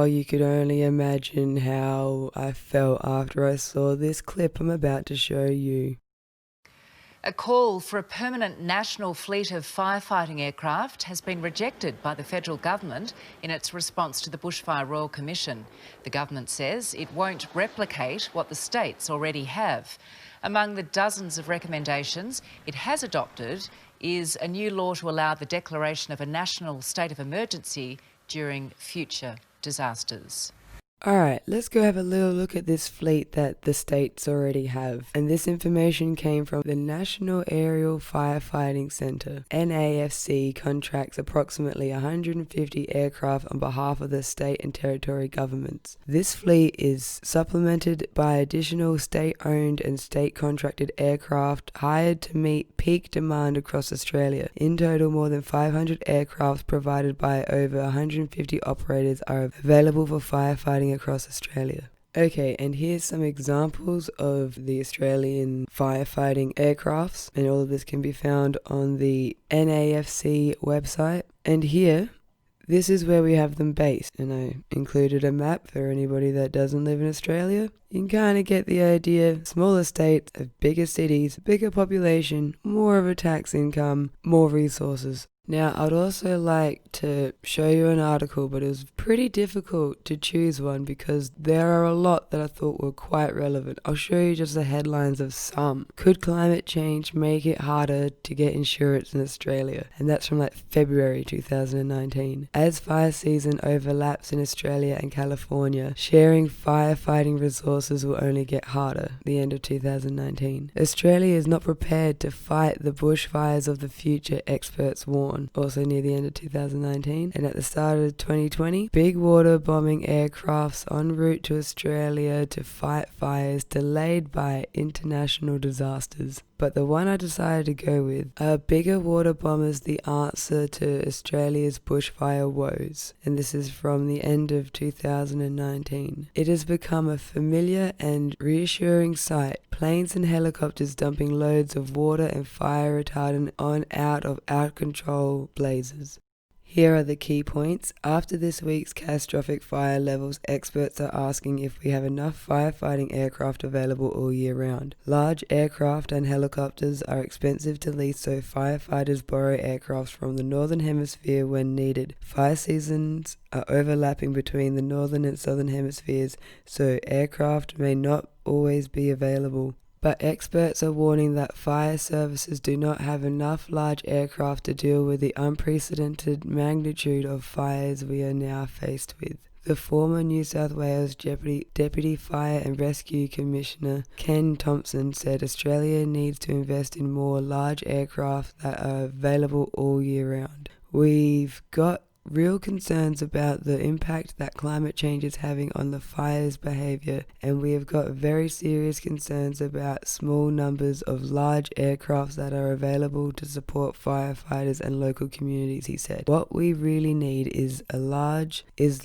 you could only imagine how I felt after I saw this clip I'm about to show you. A call for a permanent national fleet of firefighting aircraft has been rejected by the federal government in its response to the Bushfire Royal Commission. The government says it won't replicate what the states already have. Among the dozens of recommendations it has adopted is a new law to allow the declaration of a national state of emergency during future disasters. Alright, let's go have a little look at this fleet that the states already have. And this information came from the National Aerial Firefighting Center. NAFC contracts approximately 150 aircraft on behalf of the state and territory governments. This fleet is supplemented by additional state-owned and state-contracted aircraft hired to meet peak demand across Australia. In total, more than 500 aircraft provided by over 150 operators are available for firefighting across Australia. Okay, and here's some examples of the Australian firefighting aircrafts, and all of this can be found on the NAFC website. And here, this is where we have them based, and I included a map for anybody that doesn't live in Australia. You can kind of get the idea. Smaller states have bigger cities, bigger population, more of a tax income, more resources. Now, I'd also like to show you an article, but it was pretty difficult to choose one because there are a lot that I thought were quite relevant. I'll show you just the headlines of some. Could climate change make it harder to get insurance in Australia? And that's from February 2019. As fire season overlaps in Australia and California, sharing firefighting resources will only get harder. The end of 2019. Australia is not prepared to fight the bushfires of the future, experts warn. Also near the end of 2019. And at the start of 2020, big water bombing aircrafts en route to Australia to fight fires delayed by international disasters. But the one I decided to go with are bigger water bombers the answer to Australia's bushfire woes. And this is from the end of 2019. It has become a familiar and reassuring sight. Planes and helicopters dumping loads of water and fire retardant on out of out-of-control blazes. Here are the key points. After this week's catastrophic fire levels, experts are asking if we have enough firefighting aircraft available all year round. Large aircraft and helicopters are expensive to lease, so firefighters borrow aircraft from the Northern Hemisphere when needed. Fire seasons are overlapping between the Northern and Southern Hemispheres, so aircraft may not always be available. But experts are warning that fire services do not have enough large aircraft to deal with the unprecedented magnitude of fires we are now faced with. The former New South Wales Deputy Fire and Rescue Commissioner Ken Thompson said Australia needs to invest in more large aircraft that are available all year round. We've got real concerns about the impact that climate change is having on the fire's behaviour, and we have got very serious concerns about small numbers of large aircraft that are available to support firefighters and local communities, he said. What we really need is the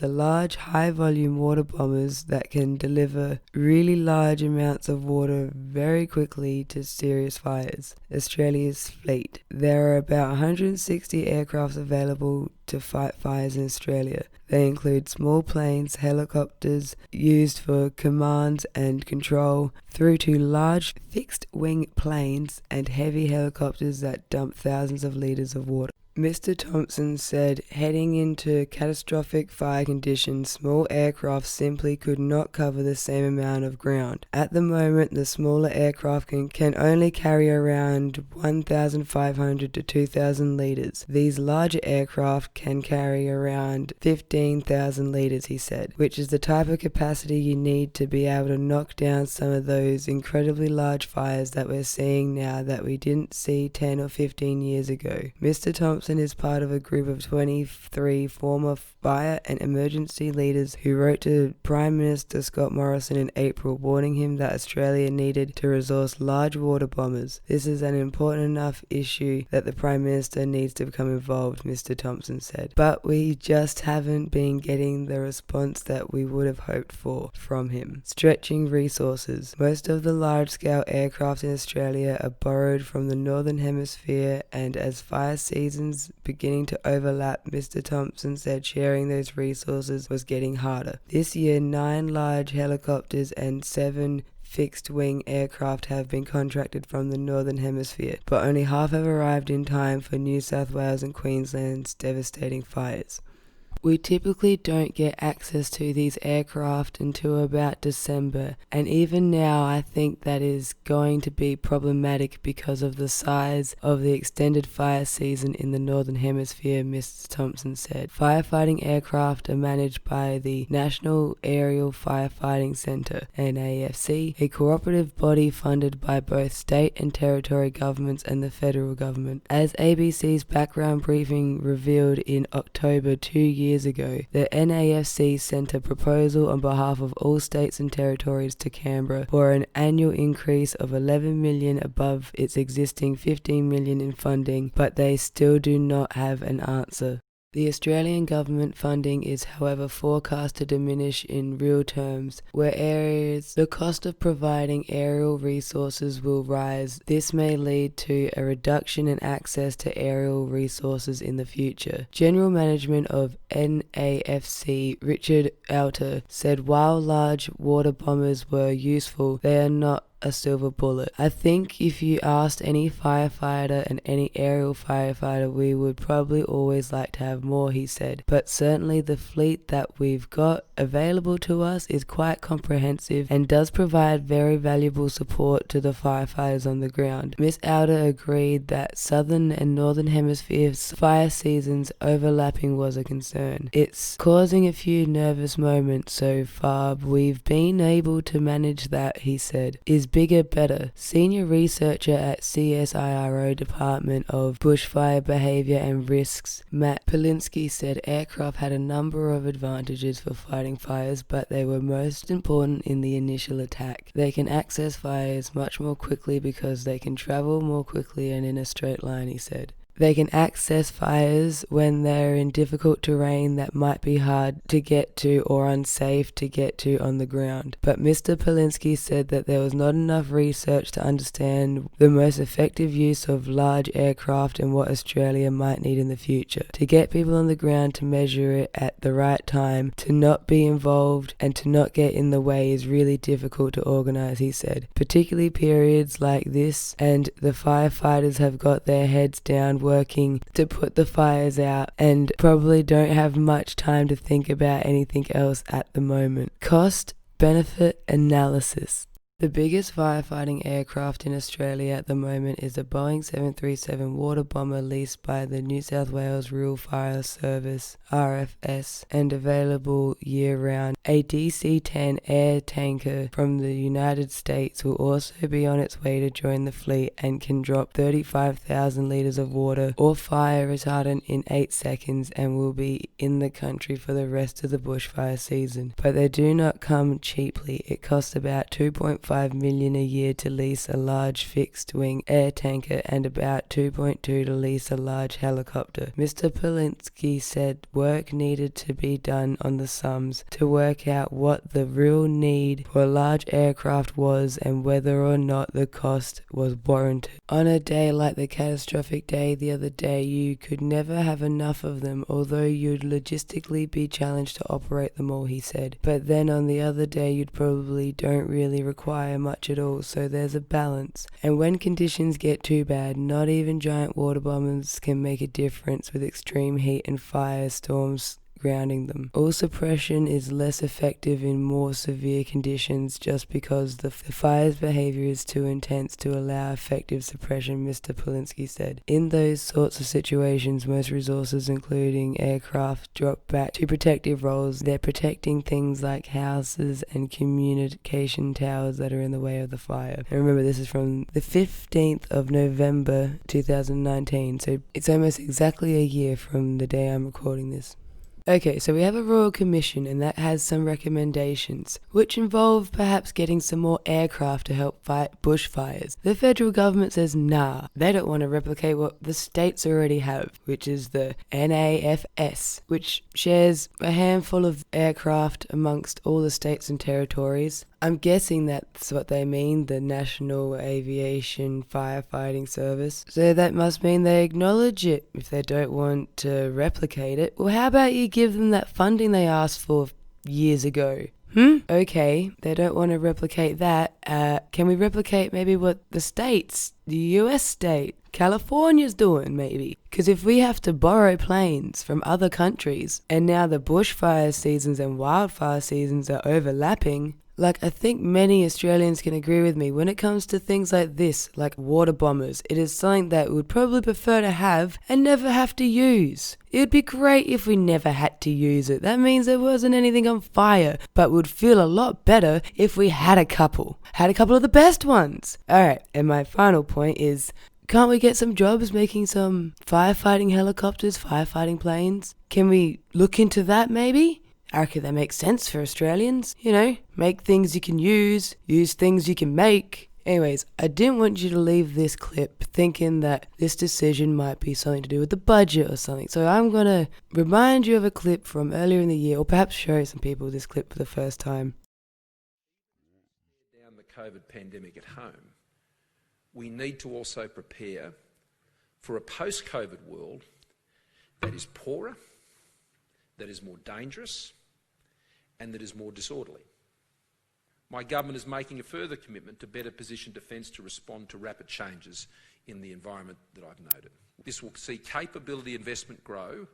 large high-volume water bombers that can deliver really large amounts of water very quickly to serious fires. Australia's fleet. There are about 160 aircraft available to fight fires in Australia. They include small planes, helicopters used for command and control, through to large fixed-wing planes and heavy helicopters that dump thousands of litres of water. Mr. Thompson said, heading into catastrophic fire conditions, small aircraft simply could not cover the same amount of ground. At the moment, the smaller aircraft can only carry around 1,500 to 2,000 litres. These larger aircraft can carry around 15,000 litres, he said, which is the type of capacity you need to be able to knock down some of those incredibly large fires that we're seeing now that we didn't see 10 or 15 years ago. Mr. Thompson is part of a group of 23 former fire and emergency leaders who wrote to Prime Minister Scott Morrison in April warning him that Australia needed to resource large water bombers. This is an important enough issue that the Prime Minister needs to become involved, Mr. Thompson said. But we just haven't been getting the response that we would have hoped for from him. Stretching resources. Most of the large-scale aircraft in Australia are borrowed from the Northern Hemisphere, and as fire seasons missions beginning to overlap, Mr. Thompson said sharing those resources was getting harder. This year, 9 large helicopters and 7 fixed-wing aircraft have been contracted from the Northern Hemisphere, but only half have arrived in time for New South Wales and Queensland's devastating fires. We typically don't get access to these aircraft until about December, and even now I think that is going to be problematic because of the size of the extended fire season in the Northern Hemisphere, Mr. Thompson said. Firefighting aircraft are managed by the National Aerial Firefighting Centre, NAFC, a cooperative body funded by both state and territory governments and the federal government. As ABC's background briefing revealed in October 2 years ago, the NAFC sent a proposal on behalf of all states and territories to Canberra for an annual increase of $11 million above its existing $15 million in funding, but they still do not have an answer. The Australian government funding is, however, forecast to diminish in real terms, where areas the cost of providing aerial resources will rise. This may lead to a reduction in access to aerial resources in the future. General Management of NAFC, Richard Alter, said while large water bombers were useful, they are not a silver bullet. I think if you asked any firefighter and any aerial firefighter, we would probably always like to have more, he said. But certainly the fleet that we've got available to us is quite comprehensive and does provide very valuable support to the firefighters on the ground. Ms. Alder agreed that southern and northern hemispheres fire seasons overlapping was a concern. It's causing a few nervous moments so far. We've been able to manage that, he said. Is bigger better. Senior researcher at CSIRO Department of Bushfire Behavior and Risks, Matt Polinsky, said aircraft had a number of advantages for fighting fires, but they were most important in the initial attack. They can access fires much more quickly because they can travel more quickly and in a straight line, he said. They can access fires when they're in difficult terrain that might be hard to get to or unsafe to get to on the ground. But Mr. Polinsky said that there was not enough research to understand the most effective use of large aircraft and what Australia might need in the future. To get people on the ground to measure it at the right time, to not be involved and to not get in the way is really difficult to organise, he said. Particularly periods like this, and the firefighters have got their heads down working to put the fires out and probably don't have much time to think about anything else at the moment. Cost benefit analysis. The biggest firefighting aircraft in Australia at the moment is a Boeing 737 water bomber leased by the New South Wales Rural Fire Service, RFS, and available year-round. A DC-10 air tanker from the United States will also be on its way to join the fleet and can drop 35,000 litres of water or fire retardant in 8 seconds and will be in the country for the rest of the bushfire season. But they do not come cheaply. It costs about $2.5 million a year to lease a large fixed-wing air tanker and about $2.2 to lease a large helicopter. Mr. Polinsky said work needed to be done on the sums to work out what the real need for a large aircraft was and whether or not the cost was warranted. On a day like the catastrophic day the other day, you could never have enough of them, although you'd logistically be challenged to operate them all, he said. But then on the other day you'd probably don't really require much at all, so there's a balance. And when conditions get too bad, not even giant water bombers can make a difference with extreme heat and firestorms grounding them. All suppression is less effective in more severe conditions just because the fire's behavior is too intense to allow effective suppression, Mr. Polinsky said. In those sorts of situations, most resources, including aircraft, drop back to protective roles. They're protecting things like houses and communication towers that are in the way of the fire. And remember, this is from the 15th of November 2019, so it's almost exactly a year from the day I'm recording this. Okay, so we have a Royal Commission and that has some recommendations, which involve perhaps getting some more aircraft to help fight bushfires. The federal government says nah, they don't want to replicate what the states already have, which is the NAFS, which shares a handful of aircraft amongst all the states and territories. I'm guessing that's what they mean, the National Aviation Firefighting Service. So that must mean they acknowledge it if they don't want to replicate it. Well, how about you give them that funding they asked for years ago? Okay, they don't want to replicate that. Can we replicate maybe what the US state, California's doing maybe? Because if we have to borrow planes from other countries, and now the bushfire seasons and wildfire seasons are overlapping, I think many Australians can agree with me when it comes to things like this, like water bombers. It is something that we would probably prefer to have and never have to use. It would be great if we never had to use it. That means there wasn't anything on fire, but would feel a lot better if we had a couple. Had a couple of the best ones. Alright, and my final point is, can't we get some jobs making some firefighting helicopters, firefighting planes? Can we look into that maybe? I reckon that makes sense for Australians. Make things you can use things you can make. Anyways, I didn't want you to leave this clip thinking that this decision might be something to do with the budget or something. So I'm going to remind you of a clip from earlier in the year, or perhaps show some people this clip for the first time. Down the COVID pandemic at home, we need to also prepare for a post-COVID world that is poorer, that is more dangerous, and that is more disorderly. My government is making a further commitment to better position defence to respond to rapid changes in the environment that I've noted. This will see capability investment grow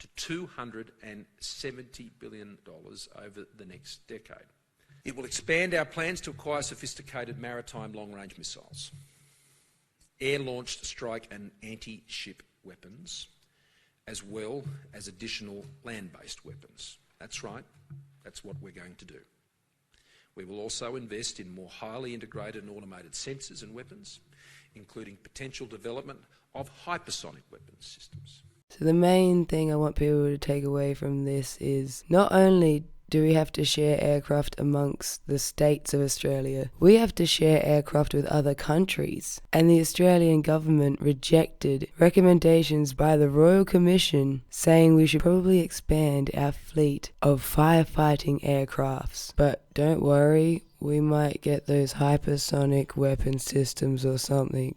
to $270 billion over the next decade. It will expand our plans to acquire sophisticated maritime long-range missiles, air-launched strike and anti-ship weapons, as well as additional land-based weapons. That's right, that's what we're going to do. We will also invest in more highly integrated and automated sensors and weapons, including potential development of hypersonic weapons systems. So the main thing I want people to take away from this is not only do we have to share aircraft amongst the states of Australia, we have to share aircraft with other countries. And the Australian government rejected recommendations by the Royal Commission saying we should probably expand our fleet of firefighting aircrafts. But don't worry, we might get those hypersonic weapon systems or something.